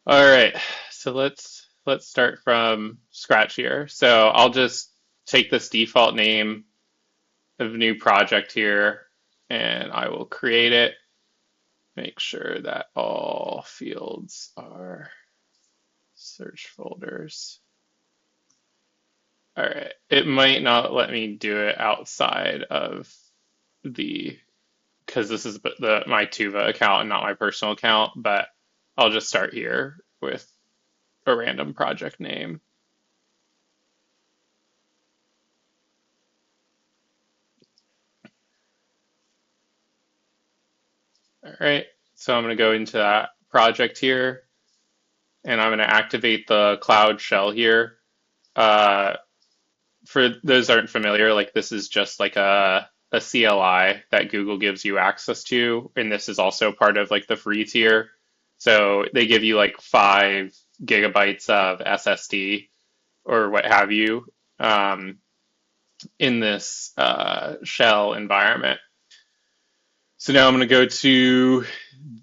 All right, so let's start from scratch here. So I'll just take this default name of new project here, and I will create it. Make sure that all fields are search folders. All right, it might not let me do it outside of the because this is my Tuva account and not my personal account, but I'll just start here with a random project name. All right, so I'm going to go into that project here, and I'm going to activate the Cloud Shell here. Uh, for those aren't familiar, like this is just like a CLI that Google gives you access to, and this is also part of like the free tier. So they give you like 5 GB of SSD or what have you um, in this shell environment. So now I'm going to go to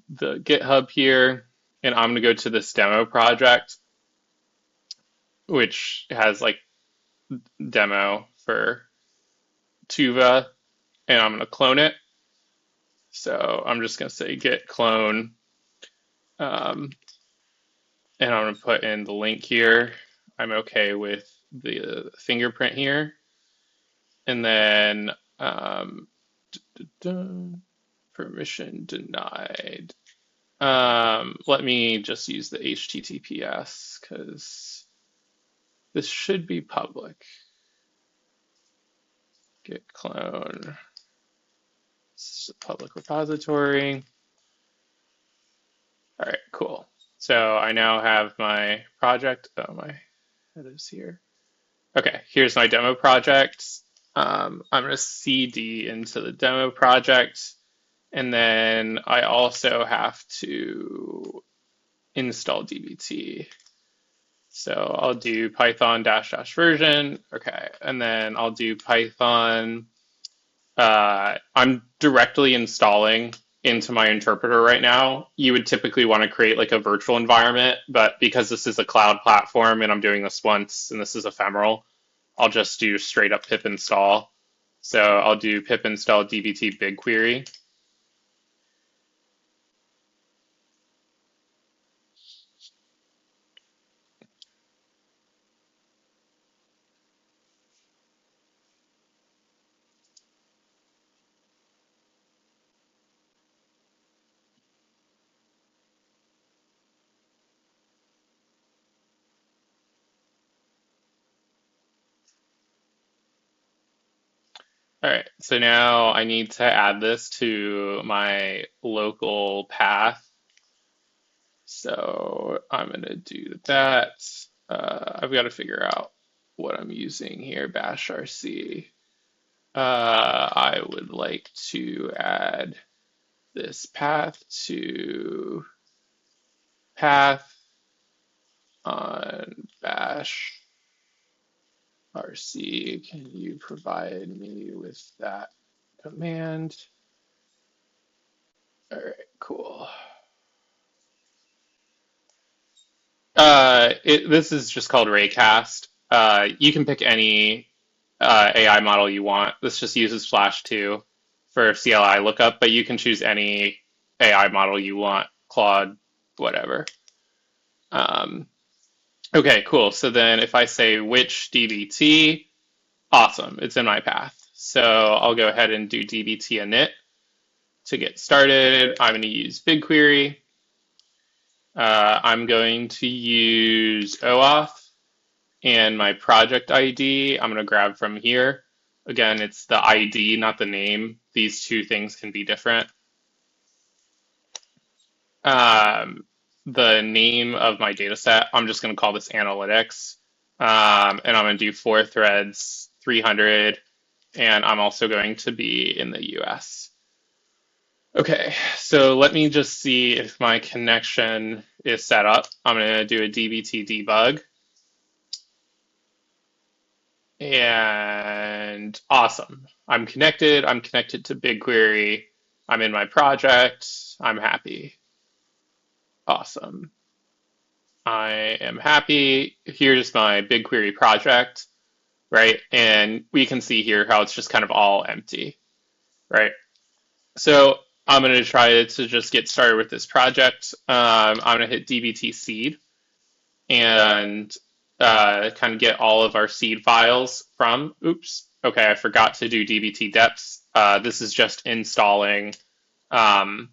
the GitHub here, and I'm going to go to this demo project, which has like demo for Tuva, and I'm going to clone it. So I'm just going to say git clone, um, and I'm going to put in the link here. I'm okay with the fingerprint here. And then permission denied. Let me just use the HTTPS because this should be public. Git clone. This is a public repository. All right, cool. So I now have my project. Oh, my head is here. Okay, here's my demo project. I'm going to CD into the demo project. And then I also have to install dbt. So I'll do python dash dash version. Okay, and then I'll do python. I'm directly installing into my interpreter right now. You would typically want to create like a virtual environment, but because this is a cloud platform and I'm doing this once and this is ephemeral, I'll just do straight up pip install. So I'll do pip install dbt BigQuery. All right, so now I need to add this to my local path. So I'm going to do that. I've got to figure out what I'm using here, bash rc. I would like to add this path to path on bash rc. Can you provide me with that command? All right, cool. This is just called Raycast. You can pick any AI model you want. This just uses Flash 2 for CLI lookup, but you can choose any AI model you want, Claude, whatever. Um, okay, cool. So then if I say which DBT, awesome, it's in my path. So I'll go ahead and do DBT init to get started. I'm going to use BigQuery. I'm going to use OAuth. And my project ID, I'm going to grab from here. Again, it's the ID, not the name. These two things can be different. Um, the name of my data set, I'm just going to call this analytics. And I'm going to do 4 threads, 300, and I'm also going to be in the US. Okay, so let me just see if my connection is set up. I'm going to do a dbt debug. And awesome. I'm connected. I'm connected to BigQuery. I'm in my project. I'm happy. Awesome. I am happy. Here's my BigQuery project, right? And we can see here how it's just kind of all empty, right? So I'm going to try to just get started with this project. I'm going to hit dbt seed and kind of get all of our seed files from, oops, okay, I forgot to do dbt depths. This is just um,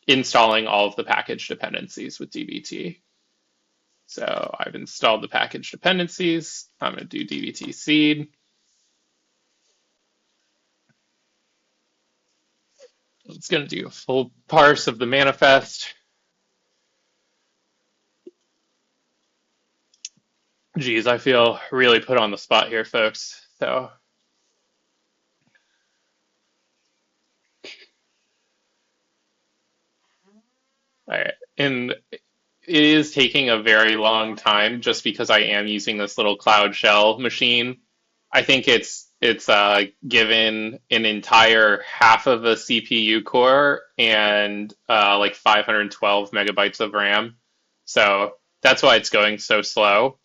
installing all of the package dependencies with dbt. So I've installed the package dependencies. I'm going to do dbt seed. It's going to do a full parse of the manifest. Geez, I feel really put on the spot here, folks. So, all right. And it is taking a very long time just because I am using this little Cloud Shell machine. I think it's given an entire half of a CPU core and like 512 megabytes of RAM. So that's why it's going so slow,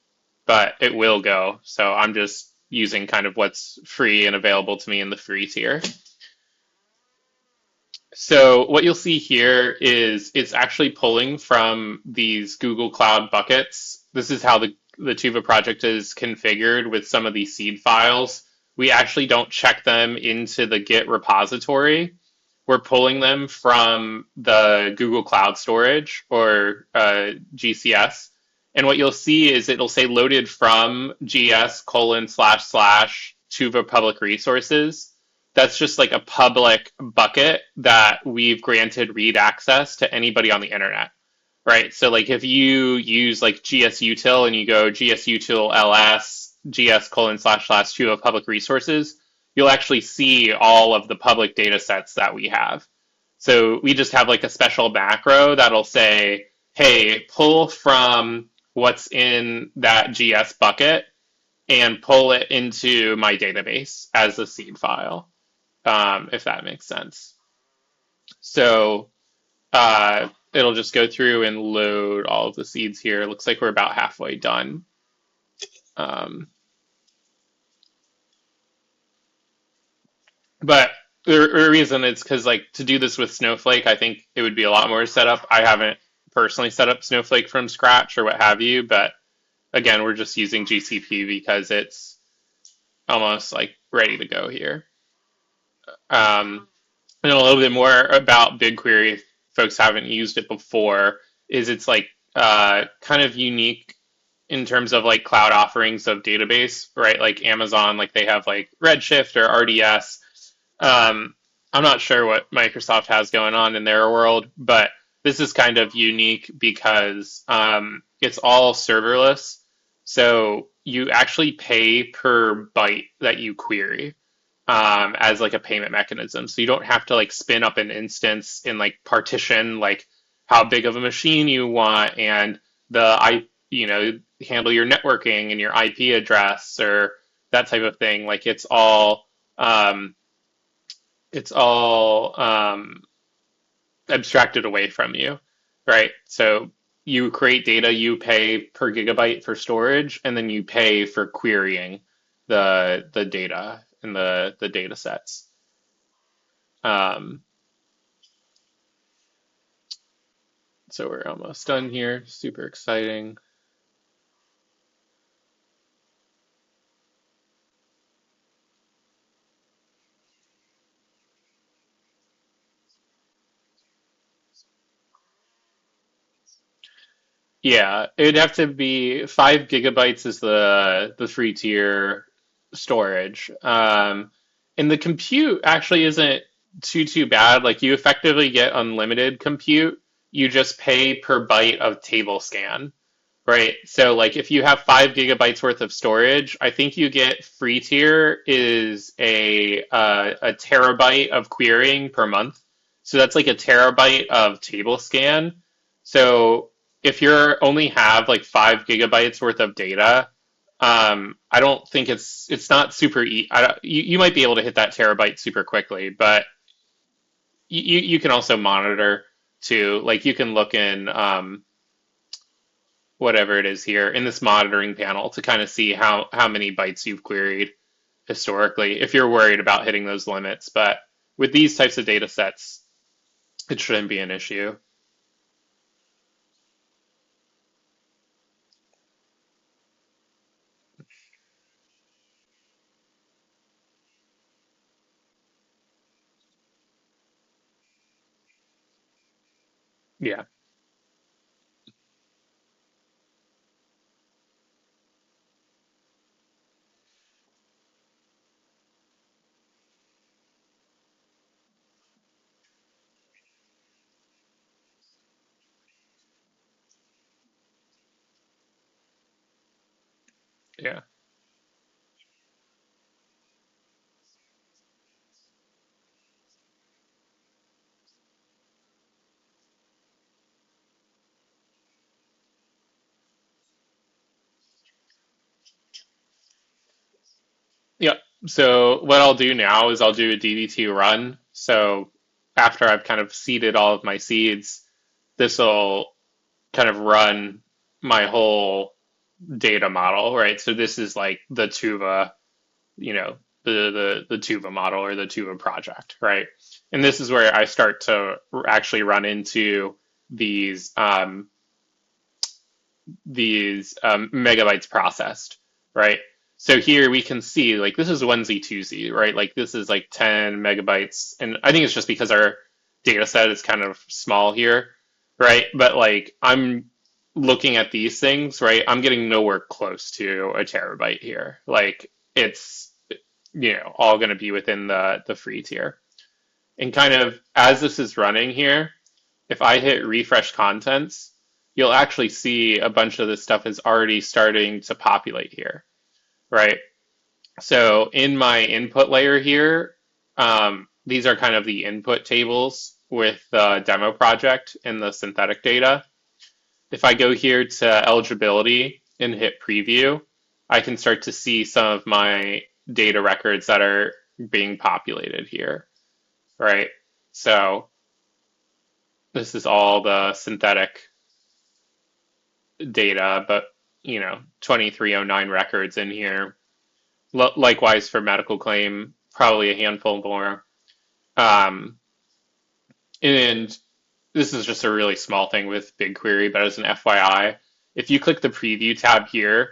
but it will go. So I'm just using kind of what's free and available to me in the free tier. So what you'll see here is it's actually pulling from these Google Cloud buckets. This is how the Tuva project is configured with some of these seed files. We actually don't check them into the Git repository. We're pulling them from the Google Cloud Storage or GCS. And what you'll see is it'll say loaded from GS colon slash slash Tuva public resources. That's just like a public bucket that we've granted read access to anybody on the internet, right? So like if you use like gsutil and you go gsutil ls gs colon slash slash two of public resources, you'll actually see all of the public data sets that we have. So we just have like a special macro that'll say, hey, pull from what's in that GS bucket and pull it into my database as a seed file, if that makes sense. So it'll just go through and load all of the seeds here. It looks like we're about halfway done. Um, but the reason is because like to do this with Snowflake, I think it would be a lot more setup. I haven't personally set up Snowflake from scratch or what have you, but again, we're just using GCP because it's almost like ready to go here. Um, and a little bit more about BigQuery, if folks haven't used it before, is it's like kind of unique in terms of like cloud offerings of database, right? Like Amazon, like they have like Redshift or RDS. I'm not sure what Microsoft has going on in their world, but this is kind of unique because it's all serverless. So you actually pay per byte that you query as like a payment mechanism. So you don't have to like spin up an instance and like partition like how big of a machine you want and handle your networking and your IP address or that type of thing. Like it's all abstracted away from you, right? So you create data, you pay per gigabyte for storage, and then you pay for querying the data and the data sets. Um, so we're almost done here. Super exciting. Yeah, it'd have to be 5 gigabytes is the free tier storage. And the compute actually isn't too bad. Like you effectively get unlimited compute. You just pay per byte of table scan, right? So like if you have 5 gigabytes worth of storage, I think you get free tier is a terabyte of querying per month. So that's like a terabyte of table scan. So if you're only have like 5 gigabytes worth of data, I don't think it's not super. You might be able to hit that terabyte super quickly, but you can also monitor too. Like you can look in whatever it is here in this monitoring panel to kind of see how many bytes you've queried historically if you're worried about hitting those limits. But with these types of data sets, it shouldn't be an issue. Yeah. Yeah. Yeah. So what I'll do now is I'll do a DBT run. So after I've kind of seeded all of my seeds, this will kind of run my whole data model, right? So this is like the Tuva, you know, the Tuva model or the Tuva project, right? And this is where I start to actually run into these megabytes processed, right? So here we can see like this is onesie twosie, right? Like this is like 10 megabytes, and I think it's just because our data set is kind of small here, right? But like I'm looking at these things, right? I'm getting nowhere close to a terabyte here. Like it's all going to be within the free tier. And kind of as this is running here, if I hit refresh contents, you'll actually see a bunch of this stuff is already starting to populate here, right? So in my input layer here, these are kind of the input tables with the demo project and the synthetic data. If I go here to eligibility and hit preview, I can start to see some of my data records that are being populated here, right? So this is all the synthetic data, but 2309 records in here. Likewise for medical claim, probably a handful more. Um, and this is just a really small thing with BigQuery, but as an FYI, if you click the preview tab here,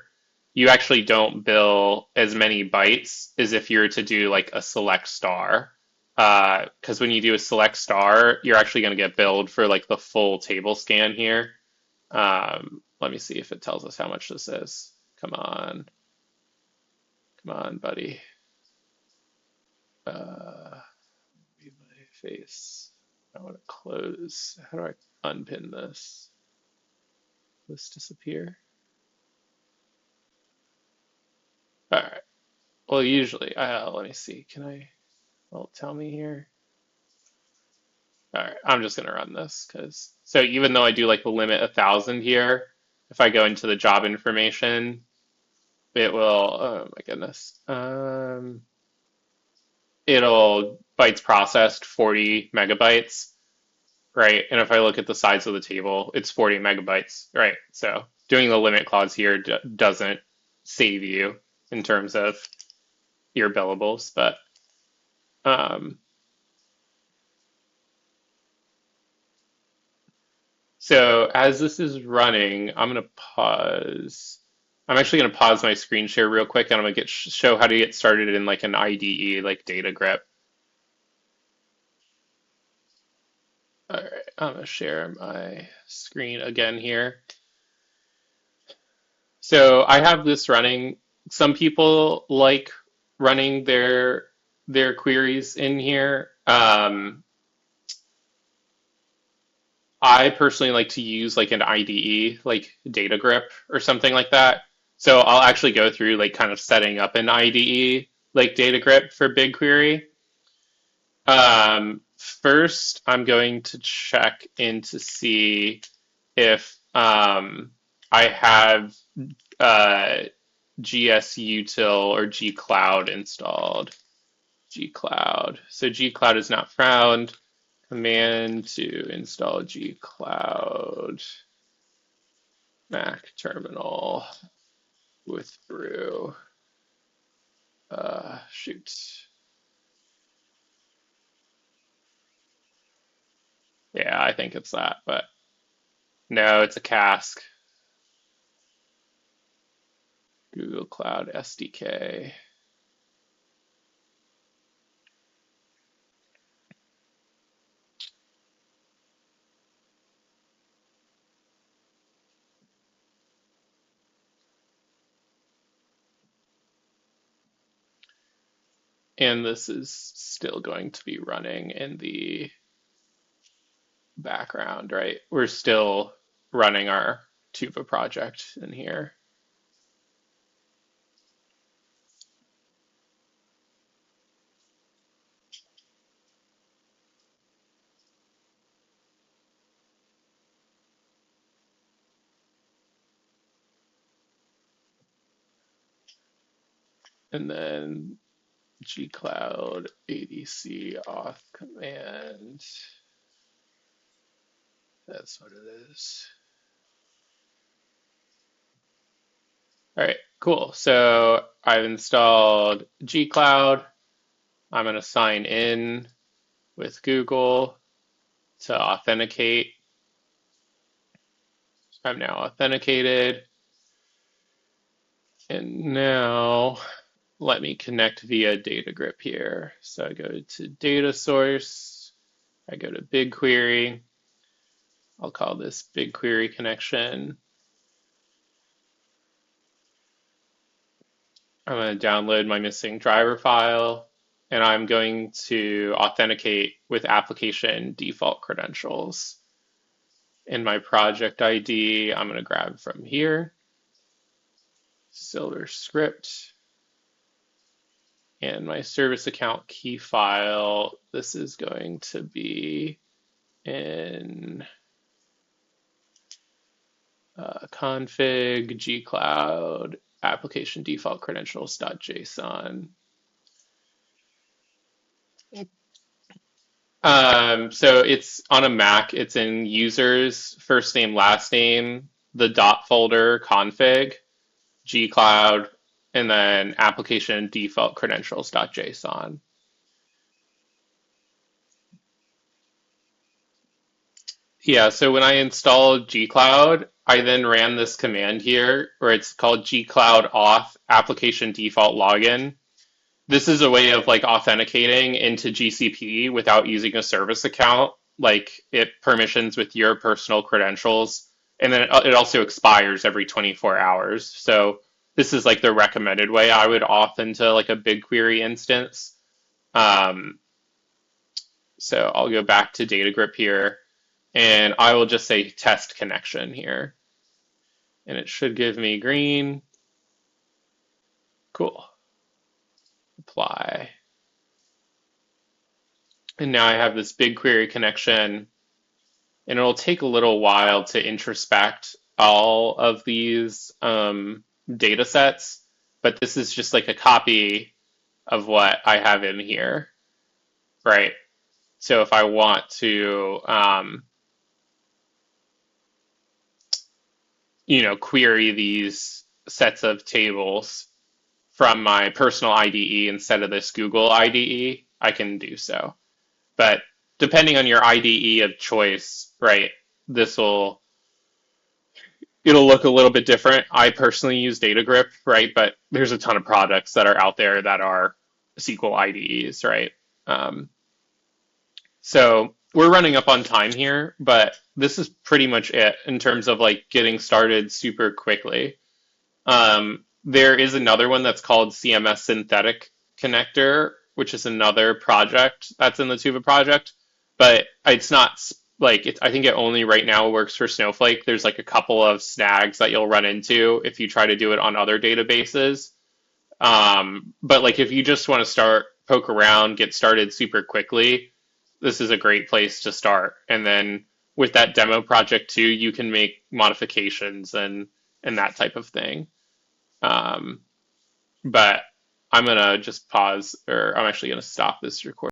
you actually don't bill as many bytes as if you were to do like a select star. Because when you do a select star, you're actually going to get billed for like the full table scan here. Let me see if it tells us how much this is. Come on. Come on, buddy. Leave my face. I want to close. How do I unpin this? Will this disappear? All right. Well, usually, let me see. Can I? Well, tell me here. All right. I'm just gonna run this because so even though I do like the limit 1,000 here, if I go into the job information, it will. Oh my goodness. It'll bytes processed 40 megabytes, right? And if I look at the size of the table, it's 40 megabytes, right? So doing the limit clause here doesn't save you in terms of your billables, but um, so as this is running, I'm gonna pause. I'm actually gonna pause my screen share real quick, and I'm gonna show how to get started in like an IDE, like data grep. All right, I'm gonna share my screen again here. So I have this running. Some people like running their queries in here. I personally like to use like an IDE, like data grip or something like that. So I'll actually go through like kind of setting up an IDE like data grip for BigQuery. First, I'm going to check in to see if I have uh, GSUtil or gcloud installed. Gcloud. So gcloud is not found. Command to install gcloud. Mac terminal with brew. Shoot. Yeah, I think it's that, but no, it's a cask. Google Cloud SDK. And this is still going to be running in the background, right? We're still running our Tuva project in here. And then gcloud adc auth command. That's what it is. All right, cool. So I've installed gcloud. I'm going to sign in with Google to authenticate. I'm now authenticated. And now let me connect via data grip here. So I go to data source. I go to BigQuery. I'll call this BigQuery connection. I'm going to download my missing driver file, and I'm going to authenticate with application default credentials. In my project ID, I'm going to grab from here, Silver script, and my service account key file. This is going to be in config gcloud application default credentials.json. So it's on a Mac, it's in users, first name, last name, the dot folder config, gcloud, and then application default credentials.json. Yeah, so when I installed gcloud, I then ran this command here where it's called gcloud auth application default login. This is a way of like authenticating into GCP without using a service account. Like it permissions with your personal credentials, and then it also expires every 24 hours. So this is like the recommended way I would auth into like a BigQuery instance. Um, so I'll go back to data grip here, and I will just say test connection here, and it should give me green. Cool. Apply. And now I have this BigQuery connection, and it'll take a little while to introspect all of these data sets, but this is just like a copy of what I have in here, right? So if I want to, query these sets of tables from my personal IDE instead of this Google IDE, I can do so. But depending on your IDE of choice, right, it'll look a little bit different. I personally use DataGrip, right, but there's a ton of products that are out there that are SQL IDEs, right? So we're running up on time here, but this is pretty much it in terms of like getting started super quickly. There is another one that's called CMS Synthetic Connector, which is another project that's in the Tuva project, but it's not like I think it only right now works for Snowflake. There's like a couple of snags that you'll run into if you try to do it on other databases. But like if you just want to start, poke around, get started super quickly, this is a great place to start. And then with that demo project too, you can make modifications and that type of thing. But I'm gonna just pause, or I'm actually gonna stop this recording.